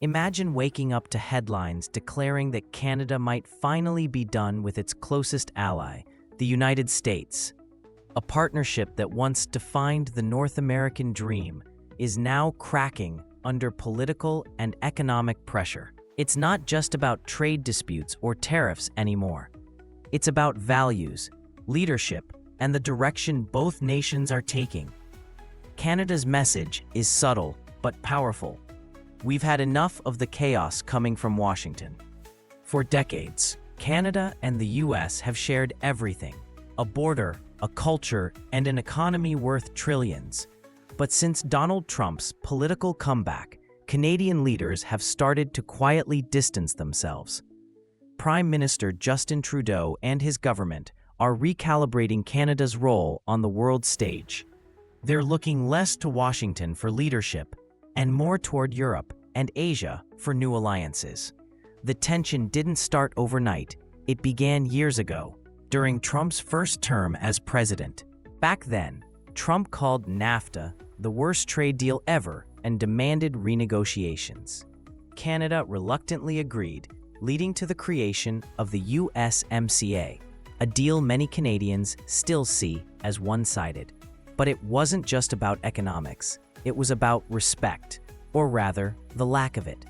Imagine waking up to headlines declaring that Canada might finally be done with its closest ally, the United States. A partnership that once defined the North American dream is now cracking under political and economic pressure. It's not just about trade disputes or tariffs anymore. It's about values, leadership, and the direction both nations are taking. Canada's message is subtle but powerful. We've had enough of the chaos coming from Washington. For decades, Canada and the US have shared everything: a border, a culture, and an economy worth trillions. But since Donald Trump's political comeback, Canadian leaders have started to quietly distance themselves. Prime Minister Justin Trudeau and his government are recalibrating Canada's role on the world stage. They're looking less to Washington for leadership and more toward Europe and Asia for new alliances. The tension didn't start overnight. It began years ago, during Trump's first term as president. Back then, Trump called NAFTA the worst trade deal ever and demanded renegotiations. Canada reluctantly agreed, leading to the creation of the USMCA, a deal many Canadians still see as one-sided. But it wasn't just about economics. It was about respect, or rather, the lack of it.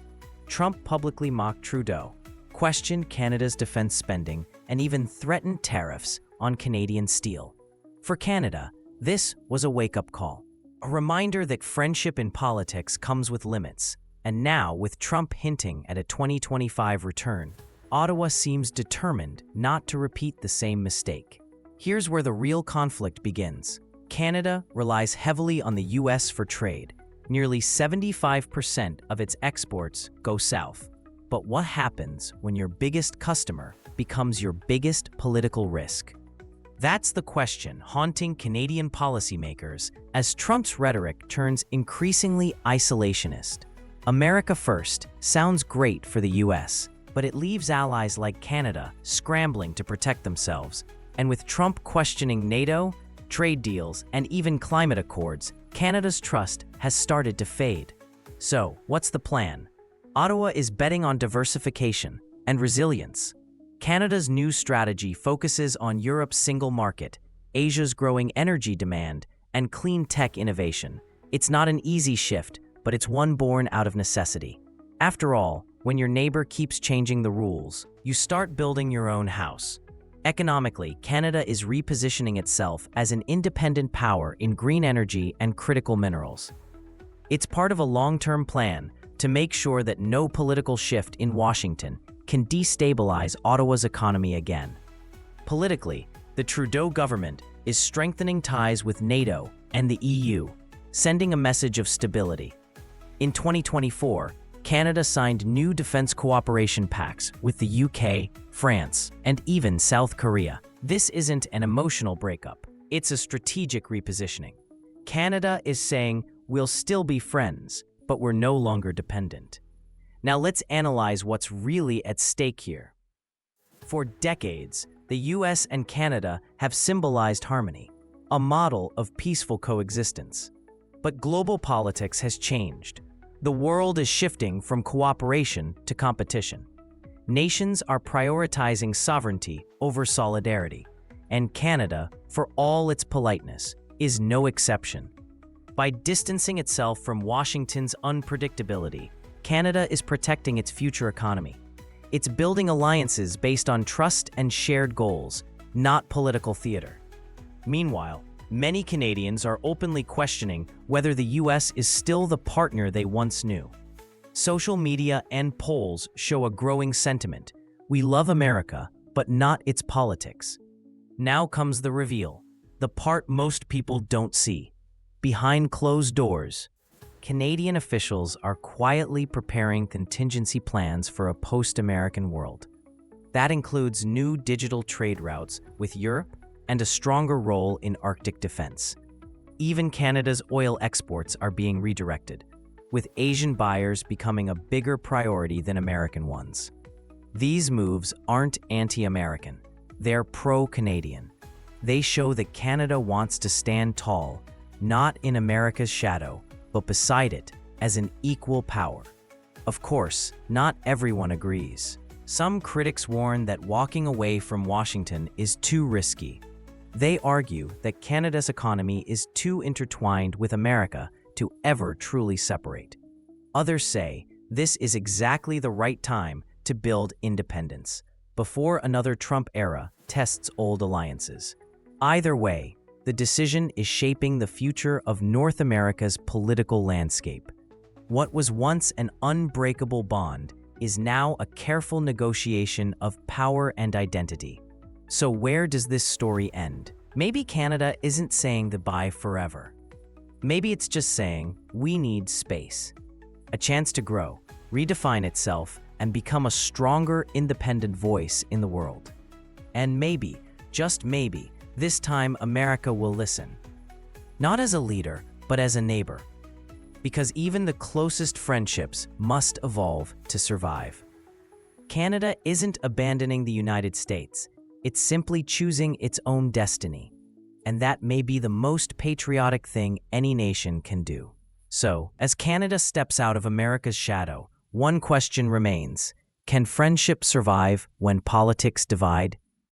Trump publicly mocked Trudeau, questioned Canada's defense spending, and even threatened tariffs on Canadian steel. For Canada, this was a wake-up call, a reminder that friendship in politics comes with limits. And now, with Trump hinting at a 2025 return, Ottawa seems determined not to repeat the same mistake. Here's where the real conflict begins. Canada relies heavily on the US for trade. Nearly 75% of its exports go south. But what happens when your biggest customer becomes your biggest political risk? That's the question haunting Canadian policymakers as Trump's rhetoric turns increasingly isolationist. America first sounds great for the US, but it leaves allies like Canada scrambling to protect themselves. And with Trump questioning NATO, trade deals, and even climate accords, Canada's trust has started to fade. So, what's the plan? Ottawa is betting on diversification and resilience. Canada's new strategy focuses on Europe's single market, Asia's growing energy demand, and clean tech innovation. It's not an easy shift, but it's one born out of necessity. After all, when your neighbor keeps changing the rules, you start building your own house. Economically, Canada is repositioning itself as an independent power in green energy and critical minerals. It's part of a long-term plan to make sure that no political shift in Washington can destabilize Ottawa's economy again. Politically, the Trudeau government is strengthening ties with NATO and the EU, sending a message of stability. In 2024, Canada signed new defense cooperation pacts with the UK, France, and even South Korea. This isn't an emotional breakup. It's a strategic repositioning. Canada is saying, we'll still be friends, but we're no longer dependent. Now let's analyze what's really at stake here. For decades, the US and Canada have symbolized harmony, a model of peaceful coexistence. But global politics has changed. The world is shifting from cooperation to competition. Nations are prioritizing sovereignty over solidarity, and Canada, for all its politeness, is no exception. By distancing itself from Washington's unpredictability, Canada is protecting its future economy. It's building alliances based on trust and shared goals, not political theater. Meanwhile, many Canadians are openly questioning whether the US is still the partner they once knew. Social media and polls show a growing sentiment. We love America, but not its politics. Now comes the reveal, the part most people don't see. Behind closed doors, Canadian officials are quietly preparing contingency plans for a post-American world. That includes new digital trade routes with Europe and a stronger role in Arctic defense. Even Canada's oil exports are being redirected, with Asian buyers becoming a bigger priority than American ones. These moves aren't anti-American, they're pro-Canadian. They show that Canada wants to stand tall, not in America's shadow, but beside it as an equal power. Of course, not everyone agrees. Some critics warn that walking away from Washington is too risky. They argue that Canada's economy is too intertwined with America to ever truly separate. Others say this is exactly the right time to build independence, before another Trump era tests old alliances. Either way, the decision is shaping the future of North America's political landscape. What was once an unbreakable bond is now a careful negotiation of power and identity. So where does this story end? Maybe Canada isn't saying goodbye forever. Maybe it's just saying we need space, a chance to grow, redefine itself, and become a stronger, independent voice in the world. And maybe, just maybe, this time America will listen. Not as a leader, but as a neighbor. Because even the closest friendships must evolve to survive. Canada isn't abandoning the United States. It's simply choosing its own destiny. And that may be the most patriotic thing any nation can do. So, as Canada steps out of America's shadow, one question remains: can friendship survive when politics divide?